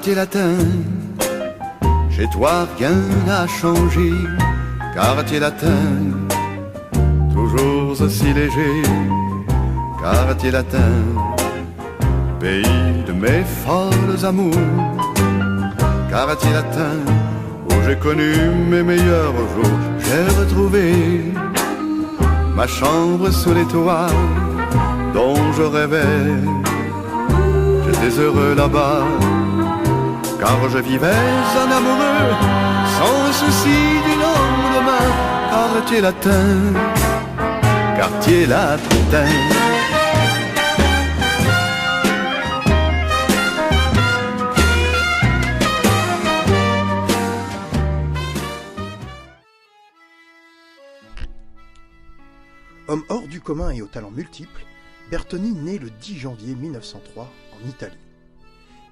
quartier latin, chez toi rien n'a changé. Quartier latin, toujours aussi léger. Quartier latin, pays de mes folles amours. Quartier latin, où j'ai connu mes meilleurs jours. J'ai retrouvé ma chambre sous les toits dont je rêvais. J'étais heureux là-bas, car je vivais un amoureux, sans souci du lendemain. Quartier latin, quartier latin. Homme hors du commun et aux talents multiples, Bertoni naît le 10 janvier 1903 en Italie.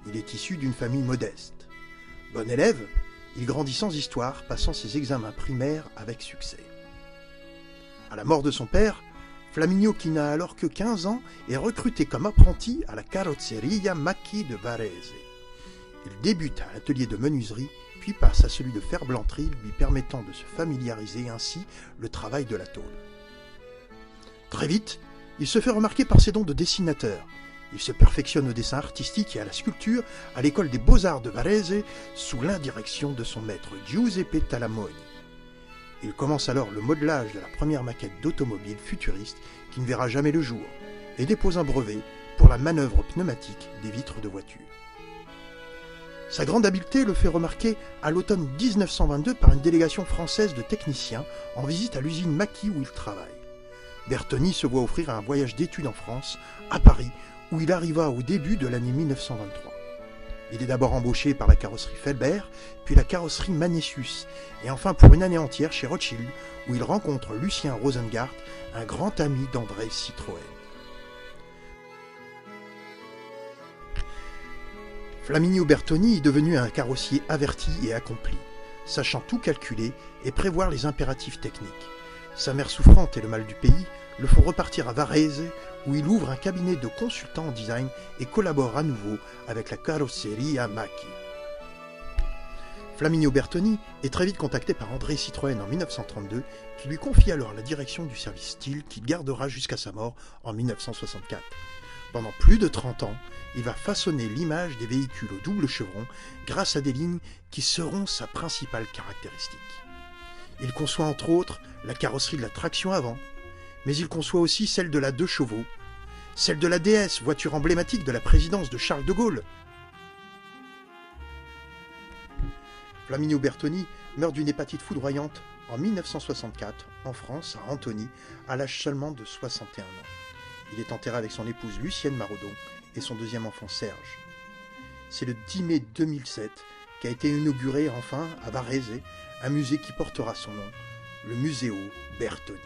Il est issu d'une famille modeste. Bon élève, il grandit sans histoire, passant ses examens primaires avec succès. À la mort de son père, Flaminio, qui n'a alors que 15 ans, est recruté comme apprenti à la Carrozzeria Macchi de Varese. Il débute à l'atelier de menuiserie, puis passe à celui de ferblanterie, lui permettant de se familiariser ainsi le travail de la tôle. Très vite, il se fait remarquer par ses dons de dessinateur. Il se perfectionne au dessin artistique et à la sculpture à l'école des beaux-arts de Varese sous l'indirection de son maître Giuseppe Talamoni. Il commence alors le modelage de la première maquette d'automobile futuriste qui ne verra jamais le jour et dépose un brevet pour la manœuvre pneumatique des vitres de voiture. Sa grande habileté le fait remarquer à l'automne 1922 par une délégation française de techniciens en visite à l'usine Macchi où il travaille. Bertoni se voit offrir un voyage d'études en France, à Paris, où il arriva au début de l'année 1923. Il est d'abord embauché par la carrosserie Felbert, puis la carrosserie Manessius, et enfin pour une année entière chez Rothschild, où il rencontre Lucien Rosengart, un grand ami d'André Citroën. Flaminio Bertoni est devenu un carrossier averti et accompli, sachant tout calculer et prévoir les impératifs techniques. Sa mère souffrante et le mal du pays le font repartir à Varese, où il ouvre un cabinet de consultants en design et collabore à nouveau avec la Carrozzeria Macchi. Flaminio Bertoni est très vite contacté par André Citroën en 1932, qui lui confie alors la direction du service style qu'il gardera jusqu'à sa mort en 1964. Pendant plus de 30 ans, il va façonner l'image des véhicules au double chevron grâce à des lignes qui seront sa principale caractéristique. Il conçoit entre autres la carrosserie de la traction avant, mais il conçoit aussi celle de la 2 chevaux, celle de la DS, voiture emblématique de la présidence de Charles de Gaulle. Flaminio Bertoni meurt d'une hépatite foudroyante en 1964 en France, à Antony, à l'âge seulement de 61 ans. Il est enterré avec son épouse Lucienne Maraudon et son deuxième enfant Serge. C'est le 10 mai 2007 qu'a été inauguré enfin à Varese un musée qui portera son nom, le Museo Bertoni.